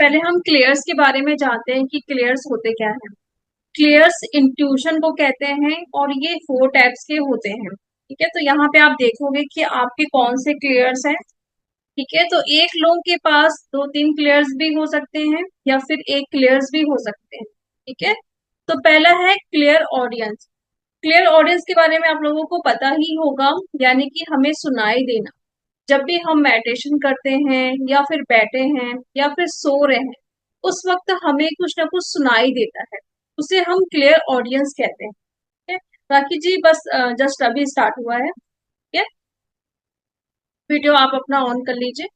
पहले हम क्लेयर्स के बारे में जानते हैं कि क्लेयर्स होते क्या हैं। क्लेयर्स इंट्यूशन को कहते हैं और ये 4 टाइप्स के होते हैं। ठीक है, तो यहाँ पे आप देखोगे कि आपके कौन से क्लेयर्स हैं। ठीक है, तो एक लोग के पास 2-3 क्लेयर्स भी हो सकते हैं या फिर एक क्लेयर्स भी हो सकते हैं। ठीक है, तो पहला है क्लियर ऑडियंस। क्लियर ऑडियंस के बारे में आप लोगों को पता ही होगा, यानी कि हमें सुनाई देना। जब भी हम मेडिटेशन करते हैं या फिर बैठे हैं या फिर सो रहे हैं, उस वक्त हमें कुछ ना कुछ सुनाई देता है। उसे हम क्लियर ऑडियंस कहते हैं। ठीक है, बाकी जी बस जस्ट अभी स्टार्ट हुआ है। ठीक है, वीडियो आप अपना ऑन कर लीजिए।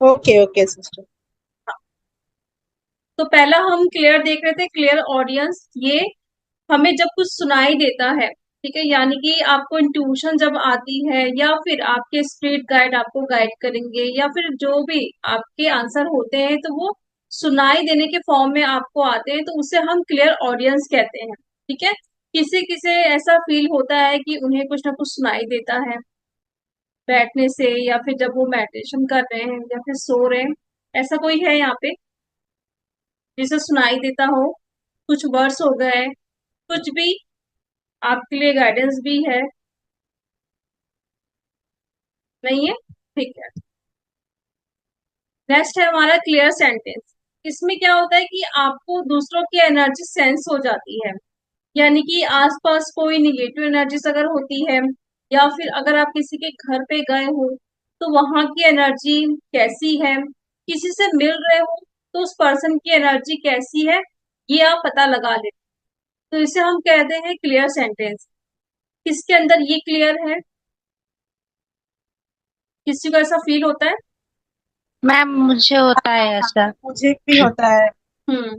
Okay okay sister. हाँ, तो पहला हम क्लियर देख रहे थे, क्लियर ऑडियंस। ये हमें जब कुछ सुनाई देता है, ठीक है, यानी कि आपको इंट्यूशन जब आती है या फिर आपके स्पिरिट गाइड आपको गाइड करेंगे या फिर जो भी आपके आंसर होते हैं तो वो सुनाई देने के फॉर्म में आपको आते हैं, तो उसे हम क्लियर ऑडियंस कहते हैं। ठीक है, किसी किसी ऐसा फील होता है कि उन्हें कुछ ना कुछ सुनाई देता है बैठने से या फिर जब वो मेडिटेशन कर रहे हैं या फिर सो रहे हैं। ऐसा कोई है यहाँ पे जिसे सुनाई देता हो? कुछ वर्ड्स हो गए, कुछ भी आपके लिए गाइडेंस भी है? नहीं है? ठीक है। नेक्स्ट है हमारा क्लियर सेंटेंस। इसमें क्या होता है कि आपको दूसरों की एनर्जी सेंस हो जाती है, यानी कि आसपास कोई निगेटिव एनर्जीज अगर होती है या फिर अगर आप किसी के घर पे गए हो तो वहां की एनर्जी कैसी है, किसी से मिल रहे हो तो उस पर्सन की एनर्जी कैसी है, ये आप पता लगा लेते। तो इसे हम कहते हैं क्लियर सेंटेंस। किसके अंदर ये क्लियर है? किसी को ऐसा फील होता है? मैम मुझे होता है ऐसा। मुझे भी होता है। हम्म,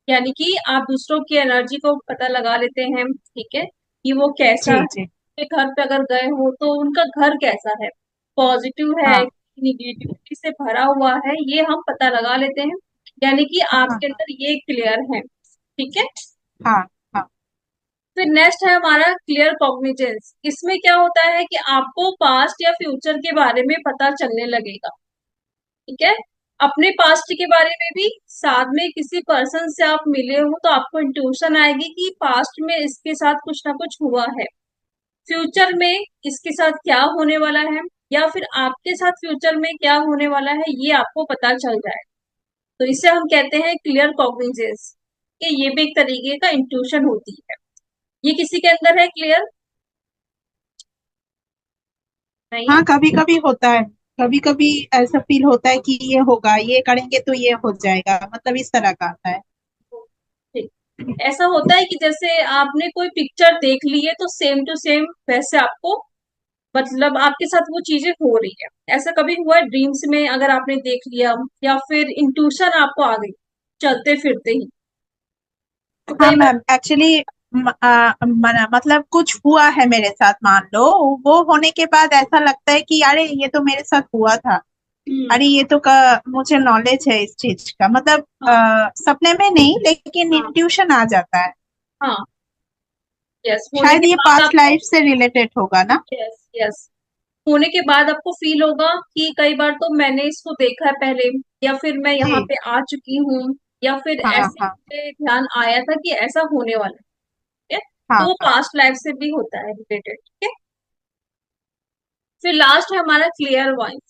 यानी कि आप दूसरों की एनर्जी को पता लगा लेते हैं। ठीक है, कि वो कैसा जी है। जी। के घर पे अगर गए हो तो उनका घर कैसा है, पॉजिटिव है, हाँ निगेटिविटी से भरा हुआ है, ये हम पता लगा लेते हैं। यानी कि हाँ आपके अंदर ये क्लियर है। ठीक है, हाँ हाँ। फिर नेक्स्ट है हमारा क्लियर कॉग्निजेंस। इसमें क्या होता है कि आपको पास्ट या फ्यूचर के बारे में पता चलने लगेगा। ठीक है, अपने पास्ट के बारे में भी, साथ में किसी पर्सन से आप मिले हो तो आपको इंट्यूशन आएगी कि पास्ट में इसके साथ कुछ ना कुछ हुआ है, फ्यूचर में इसके साथ क्या होने वाला है, या फिर आपके साथ फ्यूचर में क्या होने वाला है, ये आपको पता चल जाए। तो इसे हम कहते हैं क्लियर कॉग्निजेंस। कि ये भी एक तरीके का इंट्यूशन होती है। ये किसी के अंदर है क्लियर? नहीं है? हाँ कभी कभी होता है। कभी कभी ऐसा फील होता है कि ये होगा, ये करेंगे तो ये हो जाएगा, मतलब इस तरह का आता है। ठीक। ऐसा होता है कि जैसे आपने कोई पिक्चर देख ली है तो सेम टू सेम वैसे आपको, मतलब आपके साथ वो चीजें हो रही है। ऐसा कभी हुआ है ड्रीम्स में अगर आपने देख लिया, या फिर इंट्यूशन आपको आ गई चलते फिरते ही? तो हाँ कई बार। मैम एक्चुअली मतलब कुछ हुआ है मेरे साथ, मान लो। वो होने के बाद ऐसा लगता है कि अरे ये तो मेरे साथ हुआ था। हम्म। अरे ये तो मुझे नॉलेज है इस चीज का, मतलब हाँ सपने में नहीं लेकिन हाँ इंट्यूशन आ जाता है। हाँ। यस, होने शायद के ये बाद पास्ट आपको। लाइफ से रिलेटेड होगा ना। यस यस, होने के बाद आपको फील होगा कि कई बार तो मैंने इसको देखा है पहले, या फिर मैं यहाँ जी। पे आ चुकी हूँ, या फिर हाँ ऐसे हाँ मुझे ध्यान आया था कि ऐसा होने वाला है। ठीक है? तो हाँ वो हाँ। पास्ट लाइफ से भी होता है रिलेटेड। ठीक है, फिर लास्ट है हमारा क्लियर वॉइस,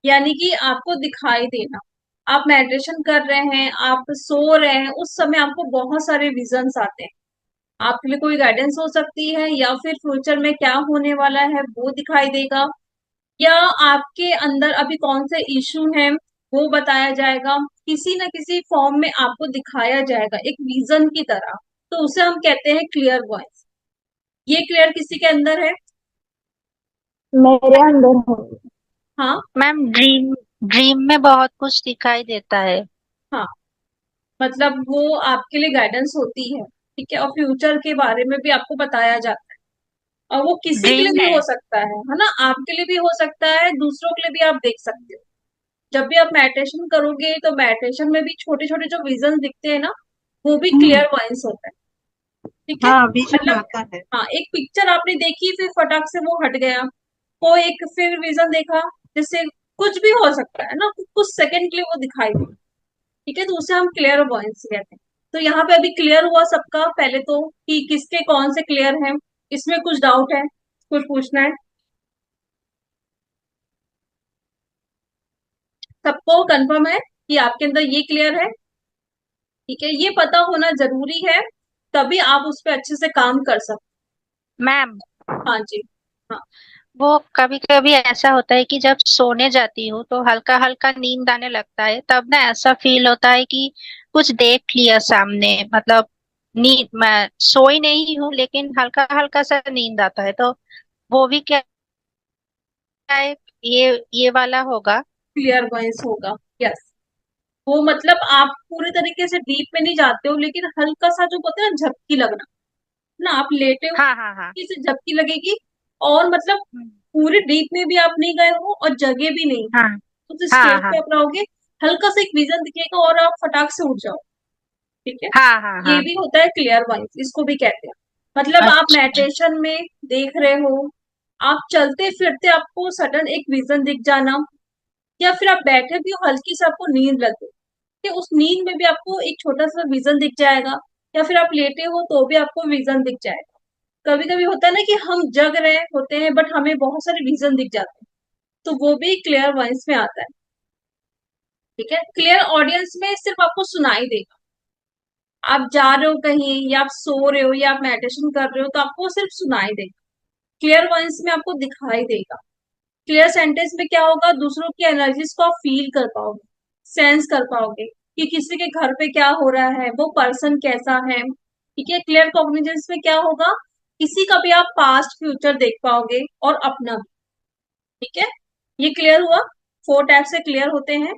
यानी कि आपको दिखाई देना। आप मेडिटेशन कर रहे हैं, आप सो रहे हैं, उस समय आपको बहुत सारे विजन्स आते हैं। आपके लिए कोई गाइडेंस हो सकती है, या फिर फ्यूचर में क्या होने वाला है वो दिखाई देगा, या आपके अंदर अभी कौन से इश्यू हैं वो बताया जाएगा। किसी ना किसी फॉर्म में आपको दिखाया जाएगा एक विजन की तरह। तो उसे हम कहते हैं क्लियर वॉइस। ये क्लियर किसी के अंदर है? मेरे अंदर है। हाँ मैम ड्रीम ड्रीम में बहुत कुछ दिखाई देता है। हाँ, मतलब वो आपके लिए गाइडेंस होती है। ठीक है, और फ्यूचर के बारे में भी आपको बताया जाता है। और वो किसी के लिए ड्रीम भी हो में। सकता है ना, आपके लिए भी हो सकता है, दूसरों के लिए भी आप देख सकते हो। जब भी आप मेडिटेशन करोगे तो मेडिटेशन में भी छोटे छोटे जो विजन दिखते हैं ना, वो भी हम्म। क्लियर पॉइंट्स होता है। ठीक है, हाँ विजन मतलब आता है। हाँ, एक पिक्चर आपने देखी फिर फटाक से वो हट गया। कोई एक फिर विजन देखा, जैसे कुछ भी हो सकता है ना, कुछ सेकंड के लिए वो दिखाई दे। ठीक है, तो उसे हम क्लियर वॉइस कहते हैं। तो यहाँ पे अभी क्लियर हुआ सबका, पहले तो कि किसके कौन से क्लियर हैं, इसमें कुछ डाउट है, कुछ पूछना है? सबको कंफर्म है कि आपके अंदर ये क्लियर है? ठीक है, ये पता होना जरूरी है, तभी आप उस पर अच्छे से काम कर सकते। मैम, हाँ जी। हाँ, वो कभी कभी ऐसा होता है कि जब सोने जाती हूँ तो हल्का हल्का नींद आने लगता है, तब ना ऐसा फील होता है कि कुछ देख लिया सामने, मतलब नींद, मैं सोई नहीं हूँ लेकिन हल्का हल्का सा नींद आता है, तो वो भी क्या है, ये वाला होगा? क्लियर वॉइस होगा। यस, वो मतलब आप पूरे तरीके से डीप में नहीं जाते हो, लेकिन हल्का सा जो होता है ना, झपकी लगना, ना आप लेटे हो, हाँ हाँ हाँ। किसी झपकी लगेगी, और मतलब हम्म, पूरे डीप में भी आप नहीं गए हो और जगह भी नहीं, हाँ तो हाँ स्टेज पे हाँ आप रहोगे, हल्का सा एक विजन दिखेगा और आप फटाक से उठ जाओ। ठीक है, हाँ हाँ ये हाँ। भी होता है क्लियर वॉइस, इसको भी कहते हैं। मतलब आप अच्छा। मेडिटेशन में देख रहे हो, आप चलते फिरते आपको सडन एक विजन दिख जाना, या फिर आप बैठे भी हो, हल्की से आपको नींद लगे, कि उस नींद में भी आपको एक छोटा सा विजन दिख जाएगा, या फिर आप लेटे हो तो भी आपको विजन दिख जाएगा। कभी कभी होता है ना कि हम जग रहे होते हैं बट हमें बहुत सारे विजन दिख जाते हैं, तो वो भी क्लियर वॉइस में आता है। ठीक है, क्लियर ऑडियंस में सिर्फ आपको सुनाई देगा, आप जा रहे हो कहीं, या आप सो रहे हो, या आप मेडिटेशन कर रहे हो, तो आपको सिर्फ सुनाई देगा। क्लियर वॉइस में आपको दिखाई देगा। क्लियर सेंटेंस में क्या होगा, दूसरों की एनर्जीज को आप फील कर पाओगे, सेंस कर पाओगे कि किसी के घर पे क्या हो रहा है, वो पर्सन कैसा है। ठीक है, क्लियर कॉग्निजेंस में क्या होगा, किसी का भी आप पास्ट फ्यूचर देख पाओगे और अपना भी। ठीक है, ये क्लियर हुआ, 4 टाइप से क्लियर होते हैं।